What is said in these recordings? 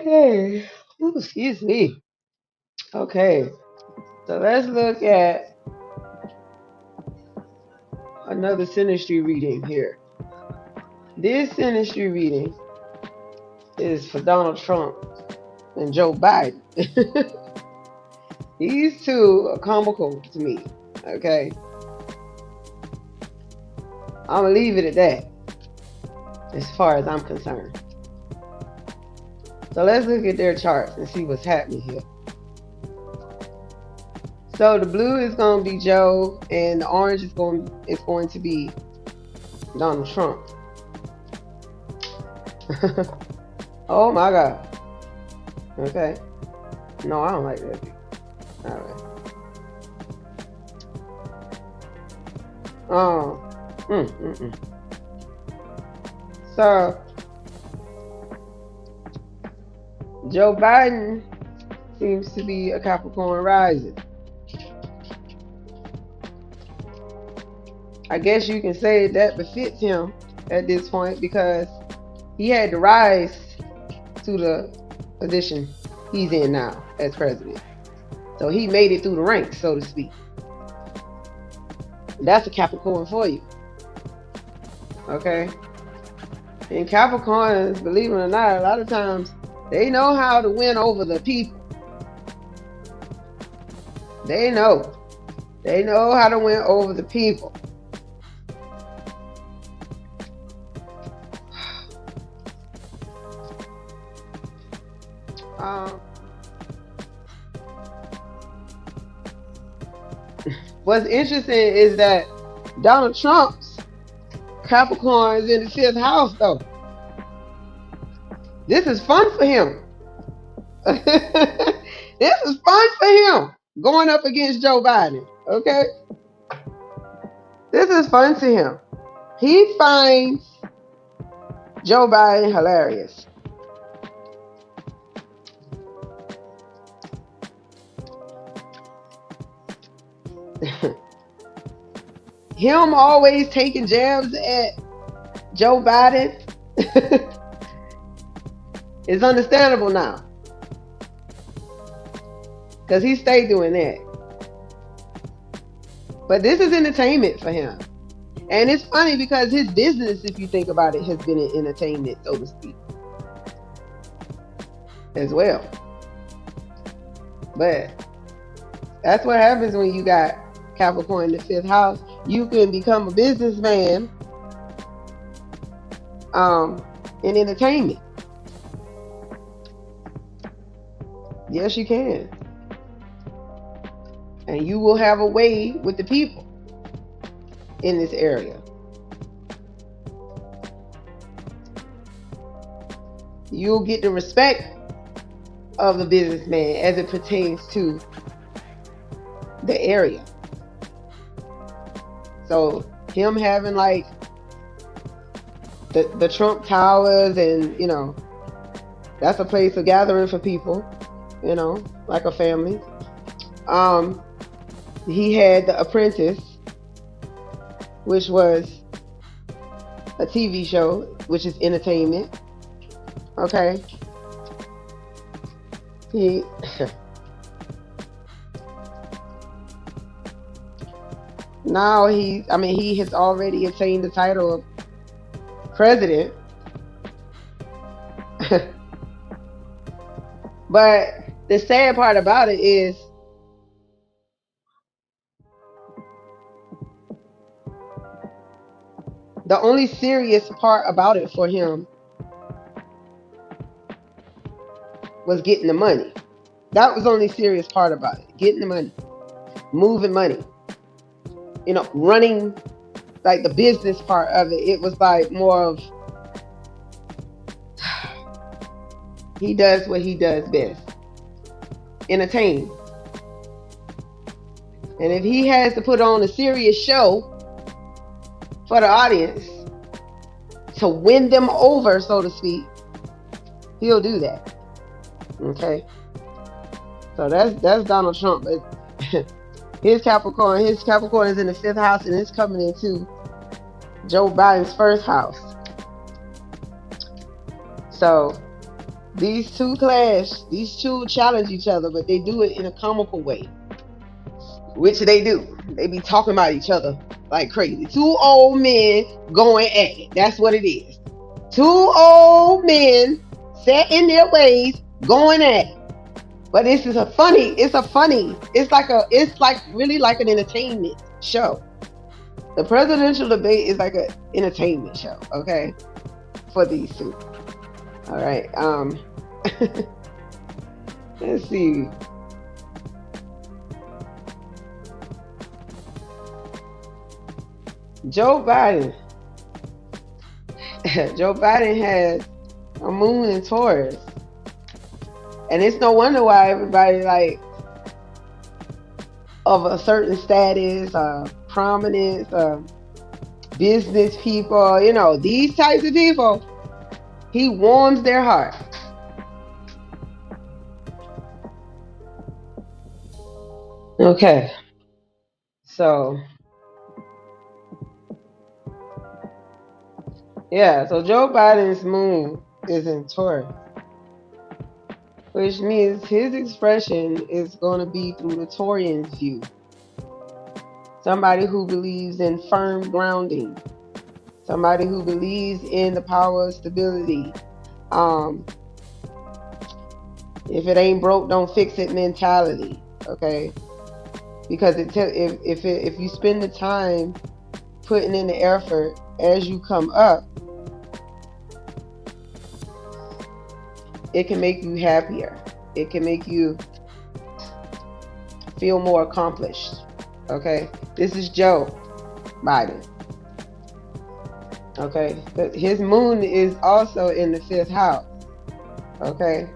Okay. Ooh, excuse me. Okay. So let's look at another Synastry reading here. This Synastry reading is for Donald Trump and Joe Biden. These two are comical to me. Okay. I'm going to leave it at that as far as I'm concerned. So let's look at their charts and see what's happening here. So the blue is going to be Joe, and the orange is going to be Donald Trump. Oh my God. Okay. No, I don't like that. All right. Oh. So Joe Biden seems to be a Capricorn rising. I guess you can say that befits him at this point because he had to rise to the position he's in now as president. So he made it through the ranks, so to speak. That's a Capricorn for you. Okay? And Capricorns, believe it or not, a lot of times they know how to win over the people. They know. They know how to win over the people. What's interesting is that Donald Trump's Capricorn is in the 5th house, though. This is fun for him. This is fun for him going up against Joe Biden. Okay? This is fun to him. He finds Joe Biden hilarious. Him always taking jabs at Joe Biden is understandable now. Because he stayed doing that. But this is entertainment for him. And it's funny because his business, if you think about it, has been an entertainment, so to speak, as well. But that's what happens when you got Capricorn in the 5th house. You can become a businessman in entertainment. Yes, you can. And you will have a way with the people in this area. You'll get the respect of the businessman as it pertains to the area. So him having like the Trump Towers, and that's a place of gathering for people, like a family. He had The Apprentice, which was a TV show, which is entertainment. Okay. He now he has already attained the title of president. But the sad part about it is the only serious part about it for him was getting the money. That was the only serious part about it. Getting the money. Moving money. Running like the business part of it. It was like more of he does what he does best. Entertain. And if he has to put on a serious show for the audience to win them over, so to speak, he'll do that. Okay? So that's Donald Trump. But his Capricorn is in the 5th house, and it's coming into Joe Biden's 1st house. So These two clash. These two challenge each other, but they do it in a comical way, which they do. They be talking about each other like crazy. Two old men going at it. That's what it is. Two old men set in their ways going at it. But this is it's like really like an entertainment show. The presidential debate is like an entertainment show, okay? For these two. All right. Let's see. Joe Biden. Joe Biden has a moon in Taurus. And it's no wonder why everybody like of a certain status, prominence, business people, these types of people, he warms their heart. Okay. So yeah, so Joe Biden's moon is in Taurus, which means his expression is going to be through the Taurian's view. Somebody who believes in firm grounding, somebody who believes in the power of stability. If it ain't broke, don't fix it mentality. Okay, because if you spend the time putting in the effort as you come up, it can make you happier. It can make you feel more accomplished. Okay, this is Joe Biden. Okay, but his moon is also in the 5th house. Okay,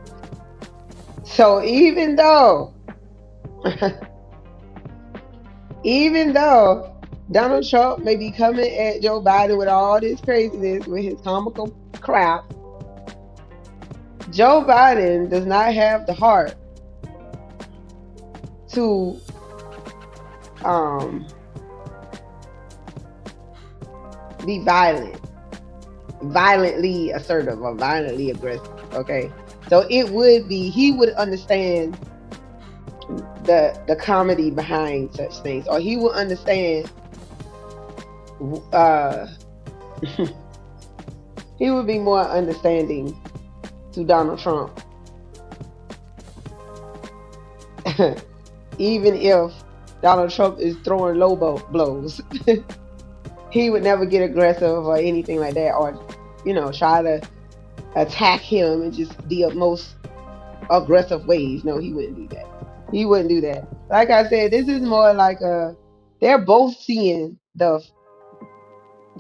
so even though Donald Trump may be coming at Joe Biden with all this craziness, with his comical crap, Joe Biden does not have the heart to be violently assertive or violently aggressive. Okay, so he would understand the comedy behind such things, or he would understand. He would be more understanding to Donald Trump, even if Donald Trump is throwing low blows. He would never get aggressive or anything like that, or try to attack him in just the most aggressive ways. No, he wouldn't do that. He wouldn't do that. Like I said, this is more like they're both seeing the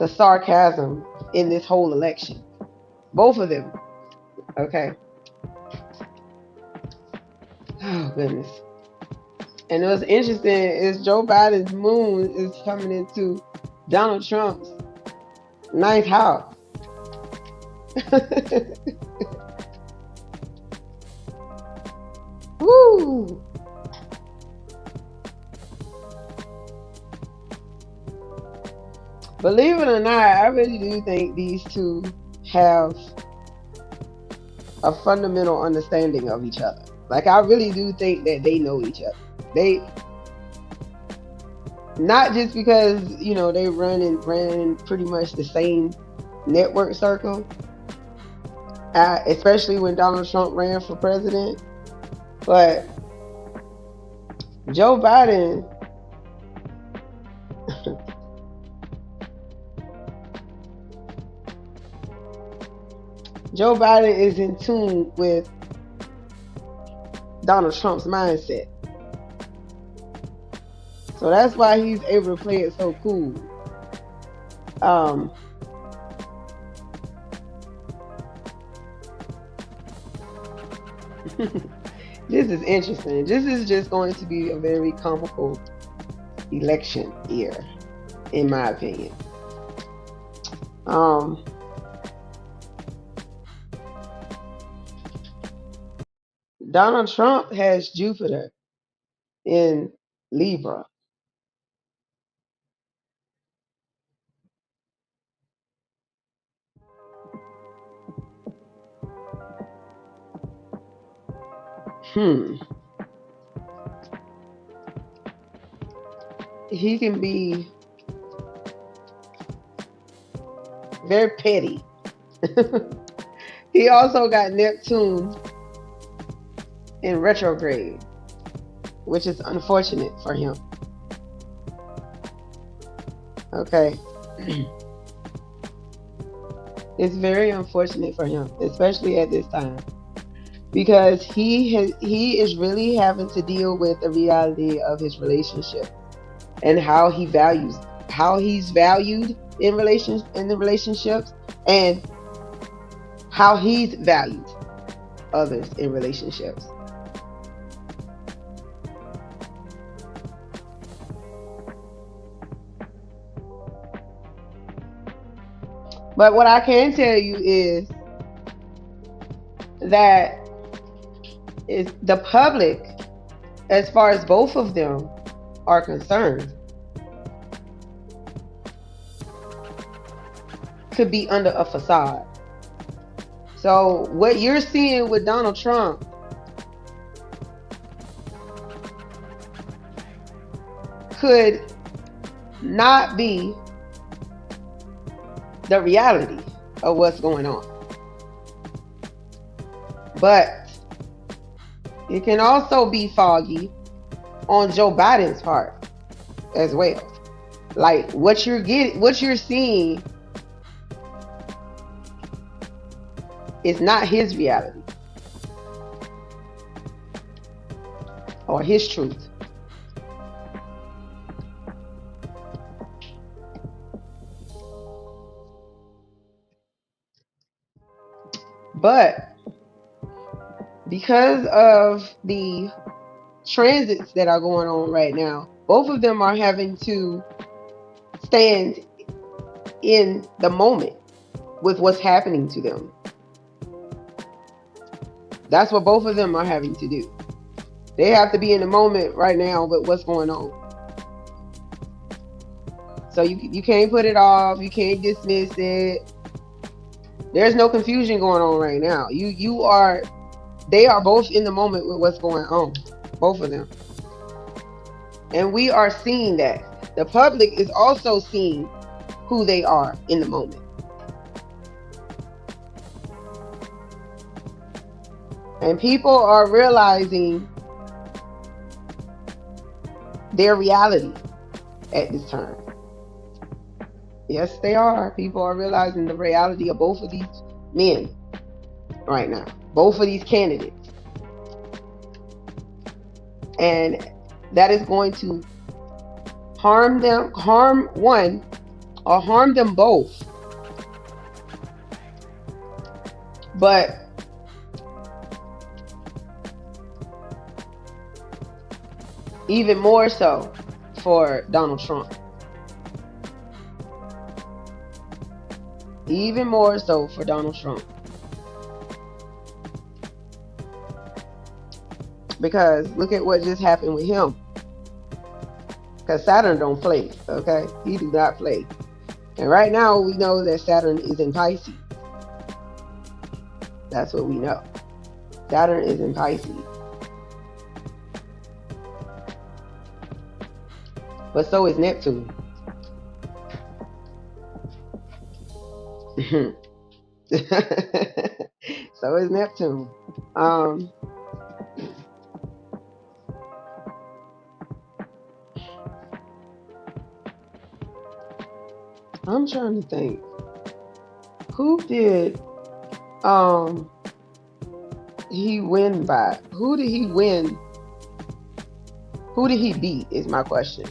sarcasm in this whole election. Both of them. Okay. Oh goodness. And what's interesting is Joe Biden's moon is coming into Donald Trump's 9th house. Woo! Believe it or not, I really do think these two have a fundamental understanding of each other. Like, I really do think that they know each other. They, not just because they ran in pretty much the same network circle, especially when Donald Trump ran for president, but Joe Biden Joe Biden is in tune with Donald Trump's mindset. So that's why he's able to play it so cool. This is interesting. This is just going to be a very comical election year, in my opinion. Donald Trump has Jupiter in Libra. He can be very petty. He also got Neptune in retrograde, which is unfortunate for him. Okay. It's very unfortunate for him, especially at this time, because he is really having to deal with the reality of his relationship and how he's valued in the relationships, and how he's valued others in relationships. But what I can tell you is that is the public, as far as both of them are concerned, could be under a facade. So what you're seeing with Donald Trump could not be the reality of what's going on. But it can also be foggy on Joe Biden's part as well. Like what you're seeing is not his reality or his truth. But because of the transits that are going on right now, both of them are having to stand in the moment with what's happening to them. That's what both of them are having to do. They have to be in the moment right now with what's going on. So you can't put it off. You can't dismiss it. There's no confusion going on right now. They are both in the moment with what's going on. Both of them. And we are seeing that. The public is also seeing who they are in the moment. And people are realizing their reality at this time. Yes, they are. People are realizing the reality of both of these men right now. Both of these candidates. And that is going to harm one or harm them both. But even more so for Donald Trump. Even more so for Donald Trump. Because look at what just happened with him. Because Saturn don't play, okay? He do not play. And right now we know that Saturn is in Pisces. That's what we know. Saturn is in Pisces. But so is Neptune. So is Neptune. I'm trying to think. Who did he win by? Who did he win? Who did he beat is my question.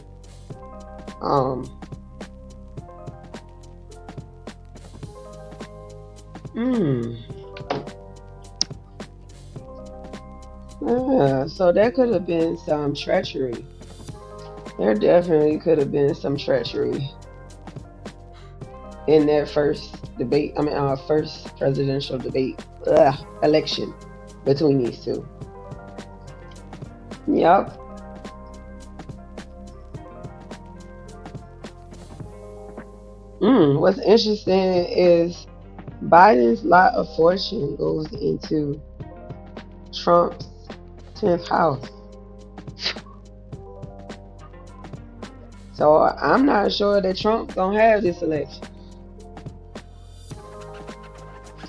So there could have been some treachery. There definitely could have been some treachery in that first debate. First presidential debate, election between these two. Yep. What's interesting is Biden's lot of fortune goes into Trump's 10th house. So I'm not sure that Trump gonna have this election.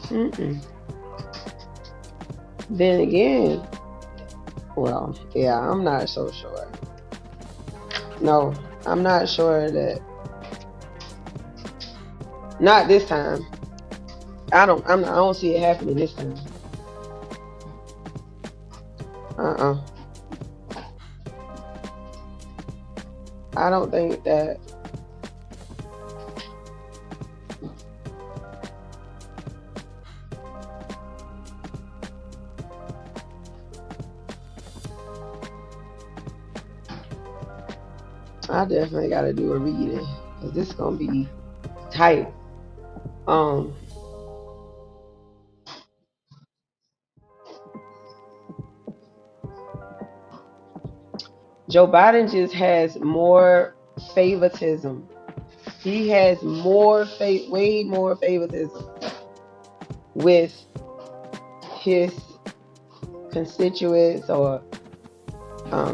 Mm-mm. Then again, well, yeah, I'm not so sure. No, I'm not sure that. Not this time. I don't see it happening this time. Uh-uh. I don't think that. I definitely got to do a reading because this is gonna be tight. Um, Joe Biden just has more favoritism. He has way more favoritism with his constituents or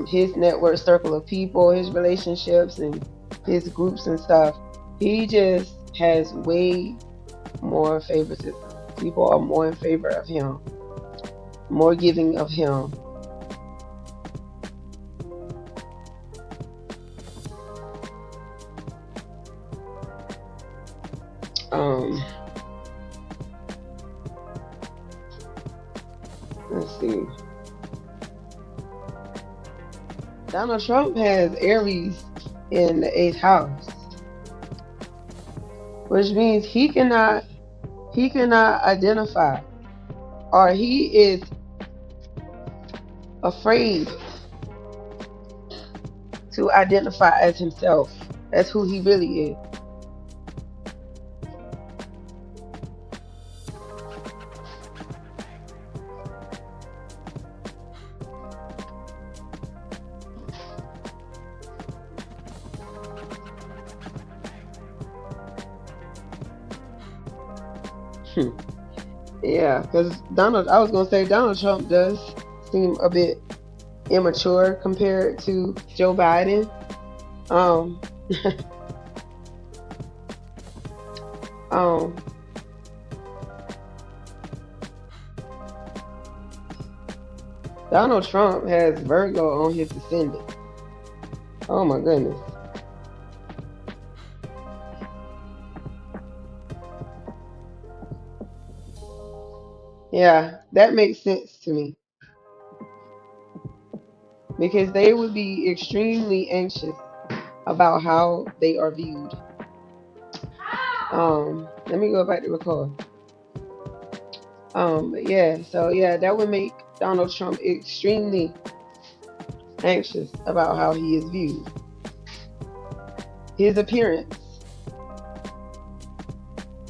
his network circle of people, his relationships and his groups and stuff. He just has way more favoritism. People are more in favor of him, more giving of him. Let's see. Donald Trump has Aries in the 8th house, which means he cannot identify, or he is afraid to identify as himself, as who he really is. Yeah, because I was gonna say Donald Trump does seem a bit immature compared to Joe Biden. Um, um, Donald Trump has Virgo on his ascendant. Oh my goodness. Yeah, that makes sense to me because they would be extremely anxious about how they are viewed. Let me go back to record. But yeah, so yeah, that would make Donald Trump extremely anxious about how he is viewed. His appearance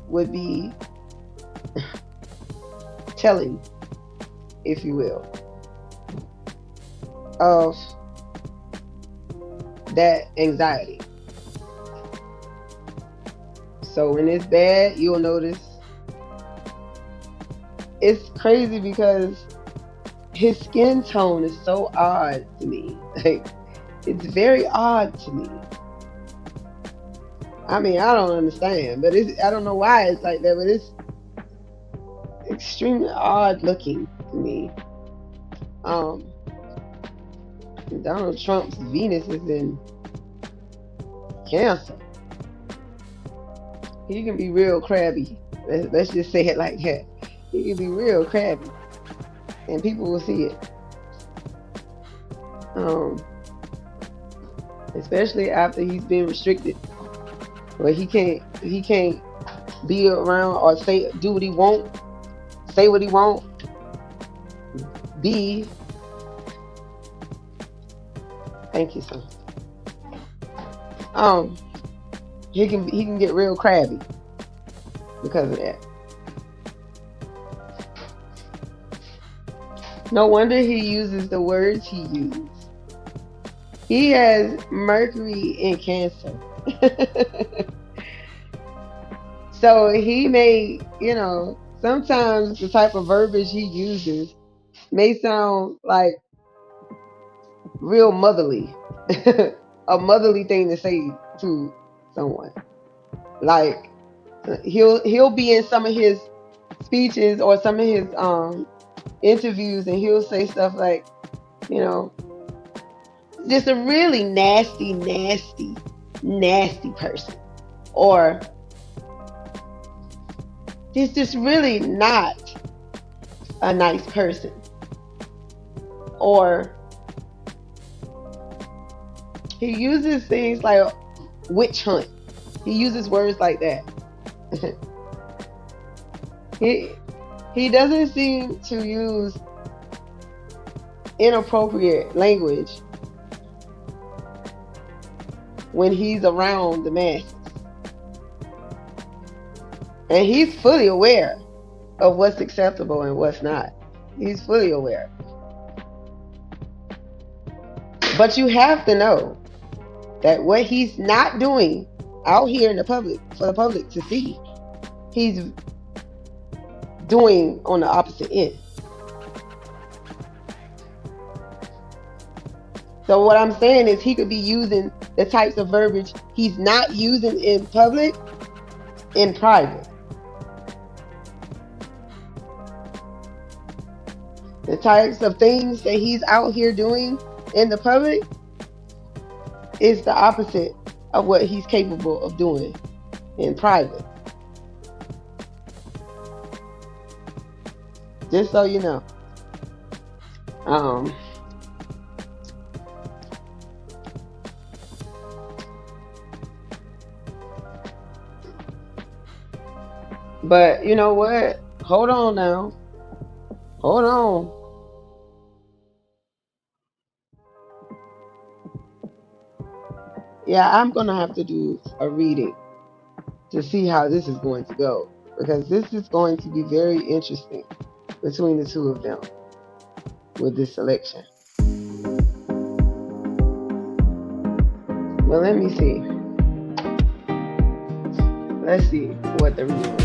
would be telling, if you will, of that anxiety. So when it's bad, you'll notice. It's crazy because his skin tone is so odd to me. Like, it's very odd to me. I mean, I don't understand, but I don't know why it's like that, but it's extremely odd looking to me. Donald Trump's Venus is in Cancer. He can be real crabby. Let's just say it like that. He can be real crabby, and people will see it. Especially after he's been restricted, where he can't be around or do what he want, say what he want, be. Thank you, son. He can get real crabby because of that. No wonder he uses the words he uses. He has Mercury in Cancer. So he may, sometimes the type of verbiage he uses may sound like real motherly. A motherly thing to say to someone. Like he'll be in some of his speeches or some of his interviews, and he'll say stuff like, you know, just a really nasty person, or he's just really not a nice person, or he uses things like witch hunt. He uses words like that. he doesn't seem to use inappropriate language when he's around the masses. And he's fully aware of what's acceptable and what's not. He's fully aware. But you have to know that what he's not doing out here in the public, for the public to see, he's doing on the opposite end. So what I'm saying is he could be using the types of verbiage he's not using in public, in private. The types of things that he's out here doing in the public is the opposite of what he's capable of doing in private. Just so you know. But you know what? Hold on now. Hold on. Yeah, I'm going to have to do a reading to see how this is going to go, because this is going to be very interesting between the two of them with this selection. Well, let me see. Let's see what the reading is.